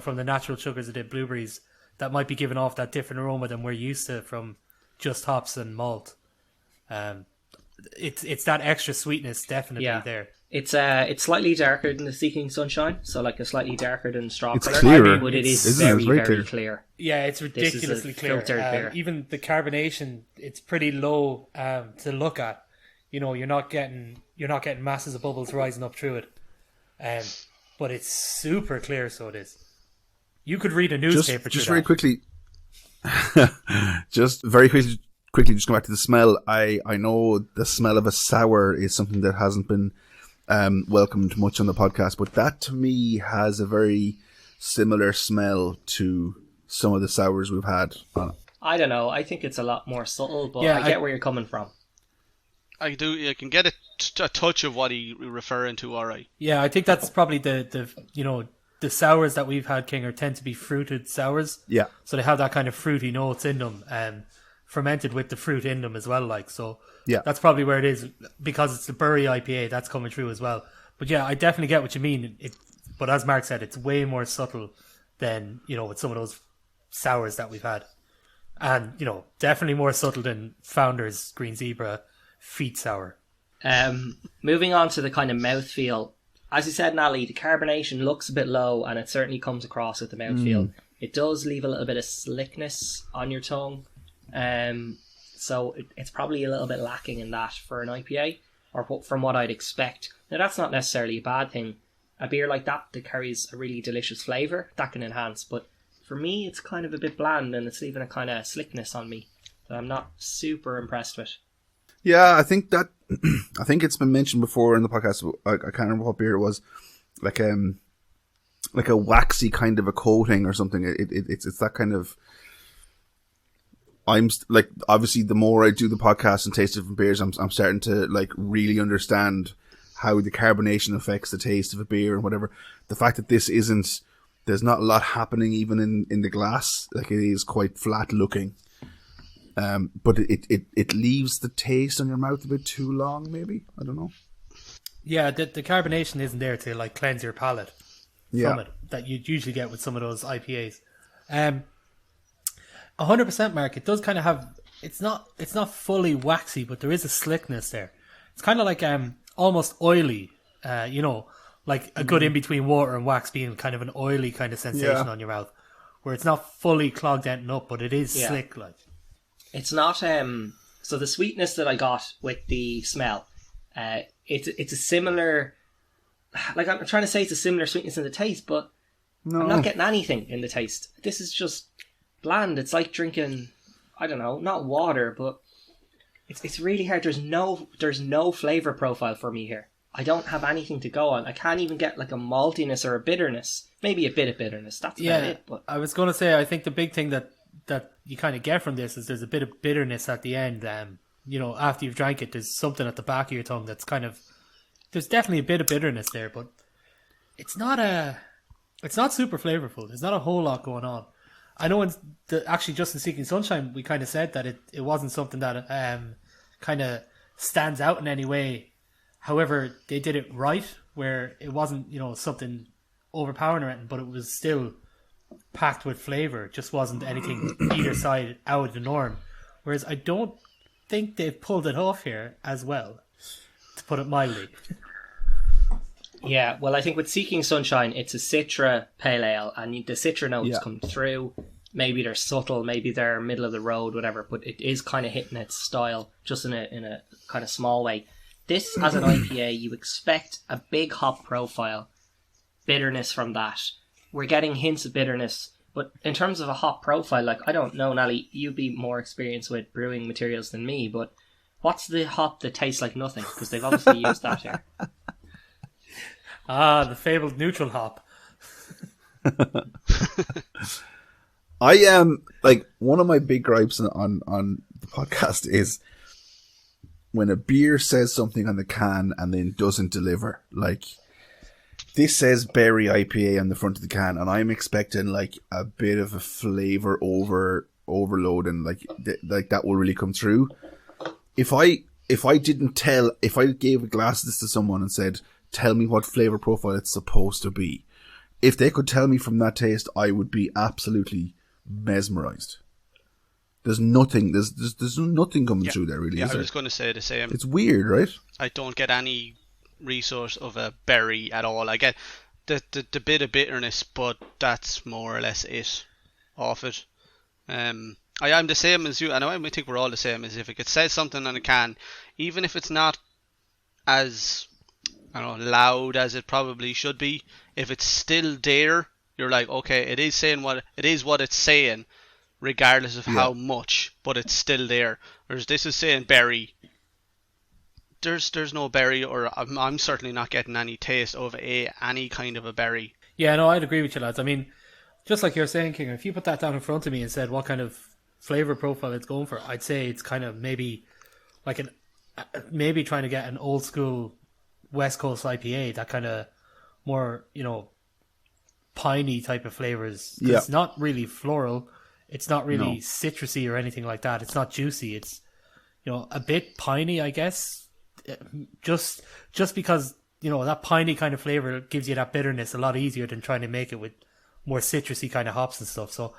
D: From the natural sugars of the blueberries, that might be giving off that different aroma than we're used to from just hops and malt. It's that extra sweetness definitely there.
B: It's slightly darker than the Seeking Sunshine, so like a slightly darker than straw
A: it's
B: colour.
A: Clearer.
B: But it is very clear.
D: Yeah, it's ridiculously clear.
B: Beer.
D: Even the carbonation, it's pretty low to look at. You're not getting masses of bubbles rising up through it. But it's super clear, so it is. You could read a newspaper.
A: Just very quickly. Just very quickly, just go back to the smell. I know the smell of a sour is something that hasn't been welcomed much on the podcast, but that to me has a very similar smell to some of the sours we've had on it.
B: I don't know. I think it's a lot more subtle, but I get where you're coming from.
C: I can get a touch of what he's referring to, alright.
D: Yeah, I think that's probably the sours that we've had, Kinger, tend to be fruited sours.
A: Yeah.
D: So they have that kind of fruity notes in them, fermented with the fruit in them as well, so
A: yeah, that's
D: probably where it is, because it's the Bury IPA that's coming through as well. But yeah, I definitely get what you mean. But as Mark said, it's way more subtle than, with some of those sours that we've had. And, definitely more subtle than Founders Green Zebra Feet Sour.
B: Moving on to the kind of mouthfeel. As you said, Nally, the carbonation looks a bit low, and it certainly comes across with the mouthfeel. It does leave a little bit of slickness on your tongue. So it's probably a little bit lacking in that for an IPA, or from what I'd expect. Now, that's not necessarily a bad thing. A beer like that carries a really delicious flavour, that can enhance, but for me, it's kind of a bit bland, and it's leaving a kind of slickness on me that I'm not super impressed with.
A: Yeah, I think it's been mentioned before in the podcast. I can't remember what beer it was, like a waxy kind of a coating or something. It's that kind of. I'm like, obviously the more I do the podcast and taste different beers, I'm starting to like really understand how the carbonation affects the taste of a beer and whatever. The fact that this isn't, there's not a lot happening even in the glass. Like, it is quite flat looking. But it leaves the taste on your mouth a bit too long, maybe. I don't know.
D: Yeah, the carbonation isn't there to like cleanse your palate from it that you'd usually get with some of those IPAs. 100%, Mark. It does kind of have. It's not fully waxy, but there is a slickness there. It's kind of like almost oily. Like a good in between water and wax being kind of an oily kind of sensation on your mouth. where it's not fully clogged ending up, but it is
B: Yeah.
D: slick. Like,
B: It's not so the sweetness that I got with the smell, it's a similar, like I'm trying to say it's a similar sweetness in the taste, but
A: No.
B: I'm not getting anything in the taste. This is just bland. It's like drinking, I don't know, not water, but it's really hard. There's no flavor profile for me here. I don't have anything to go on. I can't even get like a maltiness or a bitterness. Maybe a bit of bitterness. That's about it. But
D: I was going to say, I think the big thing that you kind of get from this is there's a bit of bitterness at the end. You know, after you've drank it, there's something at the back of your tongue that's kind of, there's definitely a bit of bitterness there, but it's not super flavorful. There's not a whole lot going on. I know actually just in Seeking Sunshine, we kind of said that it wasn't something that kind of stands out in any way. However, they did it right, where it wasn't, you know, something overpowering or anything, but it was still packed with flavour. It just wasn't anything either side out of the norm. Whereas I don't think they've pulled it off here as well, to put it mildly.
B: yeah, well, I think with Seeking Sunshine, it's a Citra pale ale, and the Citra notes come through. Maybe they're subtle, maybe they're middle of the road, whatever, but it is kind of hitting its style, just in a kind of small way. This, as an IPA, you expect a big hop profile, bitterness from that. We're getting hints of bitterness, but in terms of a hop profile, like, I don't know, Nally, you'd be more experienced with brewing materials than me, but what's the hop that tastes like nothing? Because they've obviously used that here.
D: The fabled neutral hop.
A: I am like, one of my big gripes on the podcast is when a beer says something on the can and then doesn't deliver. Like, this says berry IPA on the front of the can, and I'm expecting like a bit of a flavor overload, and like that will really come through. If I gave a glass of this to someone and said, tell me what flavor profile it's supposed to be, if they could tell me from that taste, I would be absolutely mesmerized. There's nothing coming through there, really.
C: Yeah,
A: is
C: I
A: there?
C: was going to say the same.
A: It's weird, right?
C: I don't get any resource of a berry at all. I get the bit of bitterness, but that's more or less it off it. I am the same as you, and I think we're all the same. As if it says something on a can, even if it's not as, I don't know, loud as it probably should be, if it's still there, you're like, okay, it is saying what it's saying, regardless of how much, but it's still there. Whereas this is saying berry. There's no berry, or I'm certainly not getting any taste of any kind of a berry.
D: Yeah, no, I'd agree with you, lads. I mean, just like you're saying, King, if you put that down in front of me and said what kind of flavour profile it's going for, I'd say it's kind of maybe trying to get an old school West Coast IPA, that kind of more, you know, piney type of flavours.
A: Yeah.
D: It's not really floral. It's not really citrusy or anything like that. It's not juicy. It's, you know, a bit piney, I guess. Just because, you know, that piney kind of flavour gives you that bitterness a lot easier than trying to make it with more citrusy kind of hops and stuff. So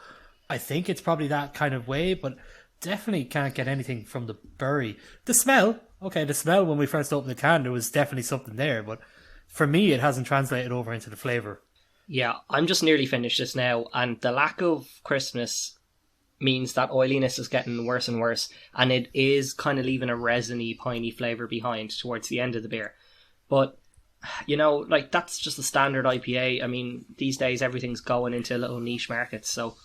D: I think it's probably that kind of way, but definitely can't get anything from the berry. The smell when we first opened the can, there was definitely something there, but for me it hasn't translated over into the flavour.
B: Yeah, I'm just nearly finished this now, and the lack of crispness means that oiliness is getting worse and worse, and it is kind of leaving a resiny, piney flavour behind towards the end of the beer. But, you know, like, that's just a standard IPA. I mean, these days everything's going into little niche markets, so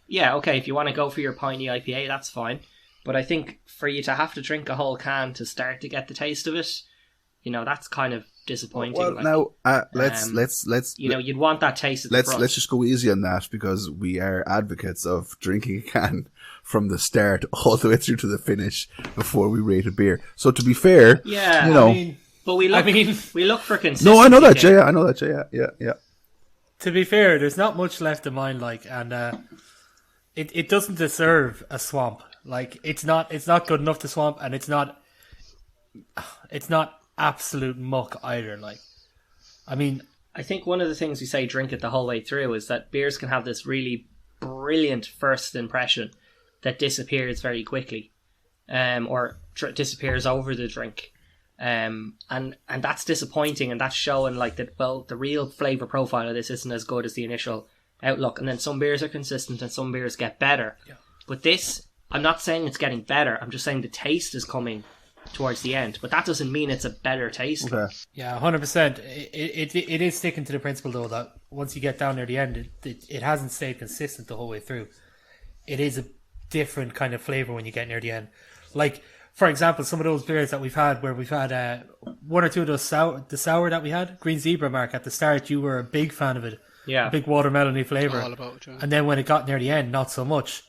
B: yeah, okay, if you want to go for your piney IPA, that's fine. But I think for you to have to drink a whole can to start to get the taste of it, you know, that's kind of disappointing.
A: Well,
B: like,
A: now let's
B: you know, you'd want that taste at the front.
A: Let's just go easy on that, because we are advocates of drinking a can from the start all the way through to the finish before we rate a beer. So to be fair,
B: yeah,
A: you know,
D: I mean,
B: but we look for consistency.
A: no, I know that, Jay. I know that, Jay. Yeah.
D: to be fair, there's not much left of mine, like, and it doesn't deserve a swamp. Like, it's not good enough to swamp, and it's not absolute muck either. Like, I mean,
B: I think one of the things we say drink it the whole way through is that beers can have this really brilliant first impression that disappears very quickly, or disappears over the drink, and that's disappointing, and that's showing like that. Well, the real flavor profile of this isn't as good as the initial outlook, and then some beers are consistent and some beers get better. Yeah. But this, I'm not saying it's getting better. I'm just saying the taste is coming towards the end, but that doesn't mean it's a better taste.
A: Okay.
D: Yeah, 100%. It is sticking to the principle though that once you get down near the end, it hasn't stayed consistent the whole way through. It is a different kind of flavour when you get near the end. Like, for example, some of those beers that we've had where we've had one or two of those the sour that we had, Green Zebra, Mark, at the start you were a big fan of it.
B: Yeah.
D: A big watermelony flavour.
C: All about it, yeah.
D: And then when it got near the end, not so much.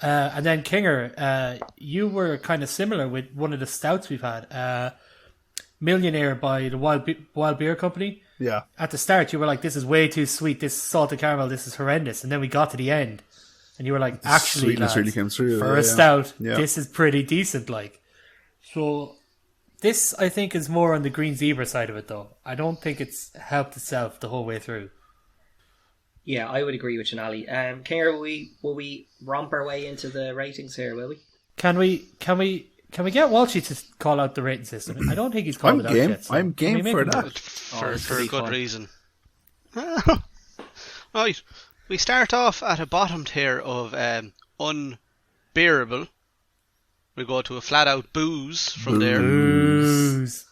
D: And then Kinger, you were kind of similar with one of the stouts we've had, Millionaire by the Wild Beer Company.
A: Yeah.
D: At the start, you were like, "This is way too sweet. This is salted caramel. This is horrendous." And then we got to the end, and you were like, "Actually,
A: Sweetness
D: lads,
A: really came through
D: for
A: there,
D: a
A: yeah.
D: stout.
A: Yeah.
D: This is pretty decent." Like, so this I think is more on the Green Zebra side of it, though. I don't think it's helped itself the whole way through.
B: Yeah, I would agree with Janali. Kinger, will we romp our way into the ratings here, will we?
D: Can we get Walshy to call out the rating system? I don't think he's called it out yet. So
A: I'm game
D: can we
A: for
D: make him
A: that.
C: For a good reason. Right, we start off at a bottom tier of unbearable. We go to a flat out booze from there.
D: Booze.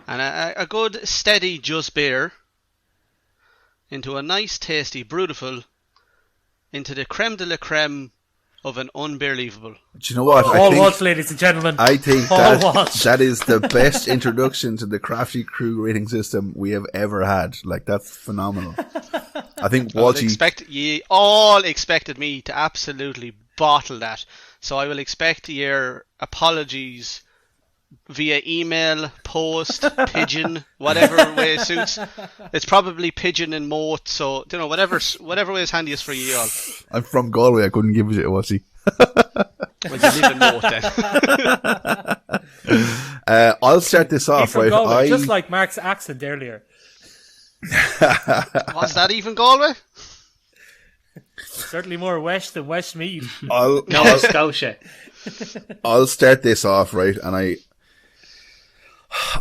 C: And a good steady just beer. Into a nice tasty Brutiful. Into the creme de la creme of an unbelievable.
A: Do you know what?
D: All Walsh, ladies and gentlemen.
A: I think
D: All Walsh.
A: that is the best introduction to the Crafty Crew rating system we have ever had. Like, that's phenomenal. I think
C: Ye all expected me to absolutely bottle that. So I will expect your apologies via email, post, pigeon, whatever way suits. It's probably pigeon and moat, so you know whatever way is handiest for you all.
A: I'm from Galway. I couldn't give a shit, was he?
C: Well, you live in moat then.
A: I'll start this
D: He's
A: off,
D: from
A: right?
D: Galway, just like Mark's accent earlier.
C: Was that even Galway?
D: Certainly more West than Westmeath.
B: No, Scotia.
A: I'll start this off, right? And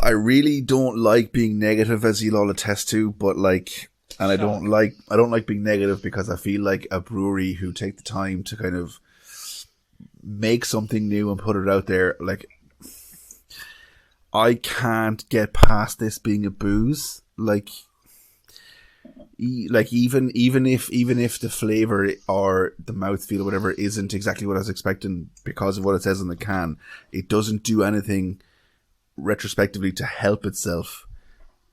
A: I really don't like being negative, as you'll all attest to, but like, and I don't like being negative because I feel like a brewery who take the time to kind of make something new and put it out there, like, I can't get past this being a booze. Like even if the flavor or the mouthfeel or whatever isn't exactly what I was expecting because of what it says on the can, it doesn't do anything retrospectively to help itself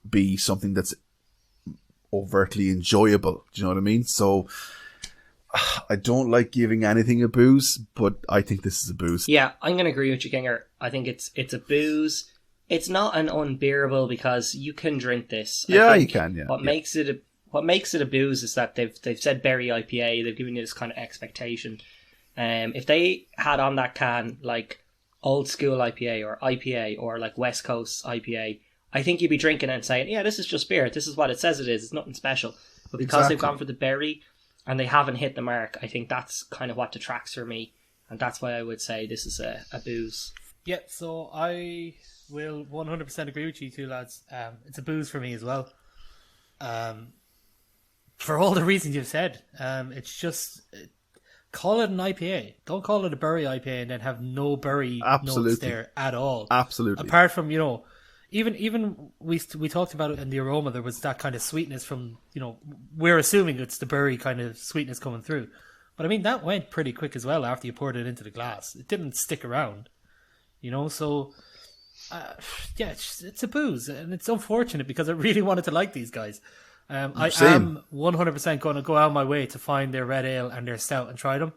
A: be something that's overtly enjoyable. Do you know what I mean? So I don't like giving anything a booze, but I think this is a booze.
B: Yeah, I'm going to agree with you, Kinger. I think it's a booze. It's not an unbearable because you can drink this.
A: Yeah, you can. Yeah.
B: What makes it a booze is that they've said berry IPA. They've given you this kind of expectation. If they had on that can like old school IPA or like West Coast IPA, I think you'd be drinking it and saying, yeah, this is just beer. This is what it says it is. It's nothing special. But because they've gone for the berry and they haven't hit the mark, I think that's kind of what detracts for me. And that's why I would say this is a booze.
D: Yeah, so I will 100% agree with you two lads. It's a booze for me as well. For all the reasons you've said. It's just... call it an IPA. Don't call it a berry IPA and then have no berry notes there at all.
A: Absolutely.
D: Apart from, even we talked about it in the aroma, there was that kind of sweetness from, we're assuming it's the berry kind of sweetness coming through. But I mean, that went pretty quick as well after you poured it into the glass. It didn't stick around, so... yeah, it's a booze, and it's unfortunate because I really wanted to like these guys. I am 100% going to go out of my way to find their red ale and their stout and try them.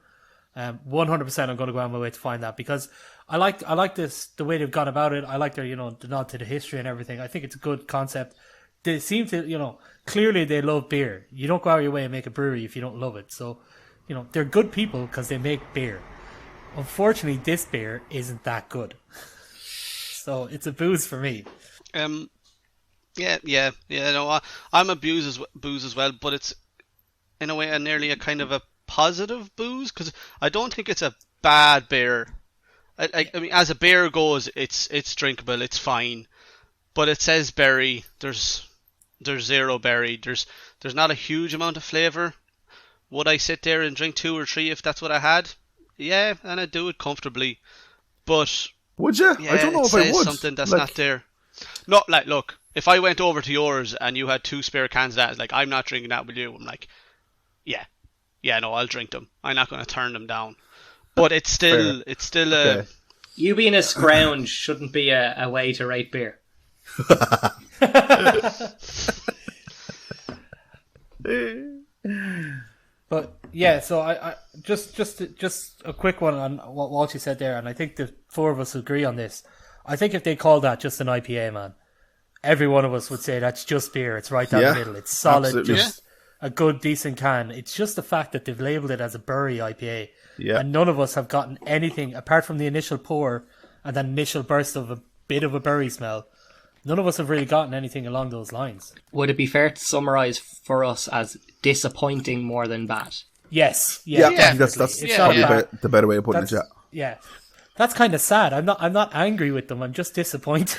D: 100% I'm going to go out of my way to find that because I like this, the way they've gone about it. I like their, the nod to the history and everything. I think it's a good concept. They seem to, clearly they love beer. You don't go out of your way and make a brewery if you don't love it. So, they're good people because they make beer. Unfortunately, this beer isn't that good. So it's a booze for me.
C: Yeah. No, I'm a booze as well, but it's in a way nearly a kind of a positive booze because I don't think it's a bad beer. I mean, as a beer goes, it's drinkable, it's fine, but it says berry. There's zero berry. There's not a huge amount of flavor, Would I sit there and drink 2 or 3 if that's what I had? Yeah, and I'd do it comfortably. But
A: Would you?
C: yeah,
A: I don't know
C: it
A: if I
C: says
A: would.
C: something that's
A: Like,
C: not there. No, like, look, if I went over to yours and you had 2 spare cans of that, it's like, I'm not drinking that with you. I'm like, yeah, no, I'll drink them. I'm not going to turn them down. But it's still
A: Okay.
B: You being a scrounge shouldn't be a way to rate beer.
D: But yeah, so I just a quick one on what Walshy said there, and I think the 4 of us agree on this. I think if they called that just an IPA, man, every one of us would say that's just beer. It's right down the middle. It's solid,
A: absolutely.
D: just a good, decent can. It's just the fact that they've labelled it as a Bury IPA, and none of us have gotten anything apart from the initial pour and that initial burst of a bit of a Bury smell. None of us have really gotten anything along those lines.
B: Would it be fair to summarise for us as disappointing more than bad?
D: Yes.
A: Yeah,
D: Yeah,
A: I think that's
D: It's
A: probably
D: not
A: the better way of putting it.
D: That's-
A: Yeah.
D: Yeah. That's kind of sad. I'm not angry with them. I'm just disappointed.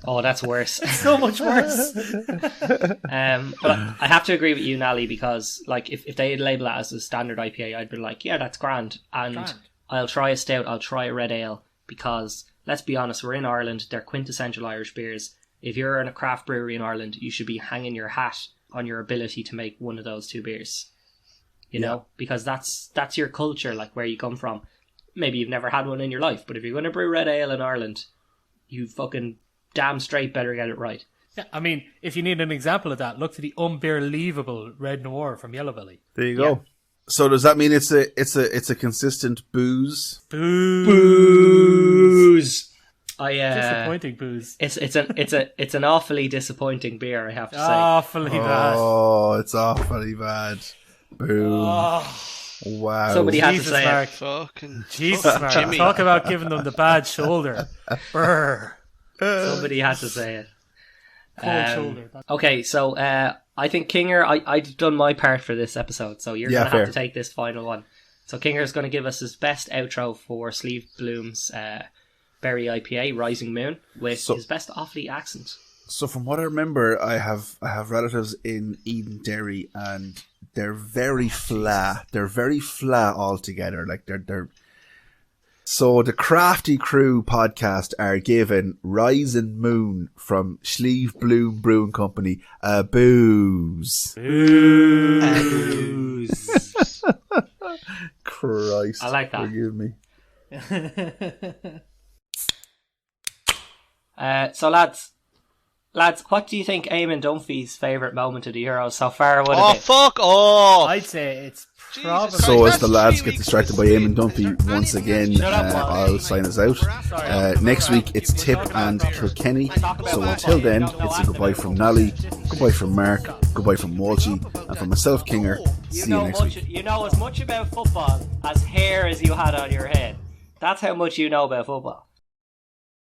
B: Oh, that's worse.
D: So much worse.
B: But I have to agree with you, Nally, because like if they had labelled it as a standard IPA, I'd be like, yeah, that's grand. And I'll try a stout, I'll try a red ale, because let's be honest, we're in Ireland, they're quintessential Irish beers. If you're in a craft brewery in Ireland, you should be hanging your hat on your ability to make one of those 2 beers. You know, because that's your culture, like where you come from. Maybe you've never had one in your life, but if you're going to brew red ale in Ireland, you fucking damn straight better get it right.
D: Yeah, I mean, if you need an example of that, look to the unbelievable Red Noir from Yellow Belly.
A: There you go. Yeah. So does that mean it's a consistent booze?
B: Booze.
D: Disappointing booze.
B: It's an awfully disappointing beer, I have to say.
D: Awfully bad.
A: Oh, it's awfully bad. Boom.
D: Oh.
A: Wow.
B: Somebody had
D: Jesus,
B: to say
D: Mark.
B: it.
C: Fucking
D: Jesus, Mark.
C: Jimmy.
D: Talk about giving them the bad shoulder. Brr.
B: Somebody had to say it.
D: Cold shoulder.
B: Okay, so I think Kinger, I've done my part for this episode, so you're going to have to take this final one. So Kinger's going to give us his best outro for Slieve Bloom's Berry IPA, Rising Moon, with his best Offaly accent.
A: So from what I remember, I have relatives in Eden Derry, and they're very flat. They're very flat altogether. Like they're. So the Crafty Crew podcast are given Rising Moon from Slieve Bloom Brewing Company a booze.
B: Booze.
A: Christ,
B: I like that.
A: Forgive me.
B: So lads, what do you think Eamon Dunphy's favourite moment of the Euros so far would have
C: Oh,
B: been?
C: fuck off!
D: I'd say it's probably...
A: So as the lads get distracted by Eamon Dunphy once again, I'll sign us out. Next week it's Tip and Kilkenny. So until then, it's a goodbye from Nally, goodbye from Mark, goodbye from Walshy, and from myself, Kinger. See you next week.
B: You know as much about football as hair as you had on your head. That's how much you know about football.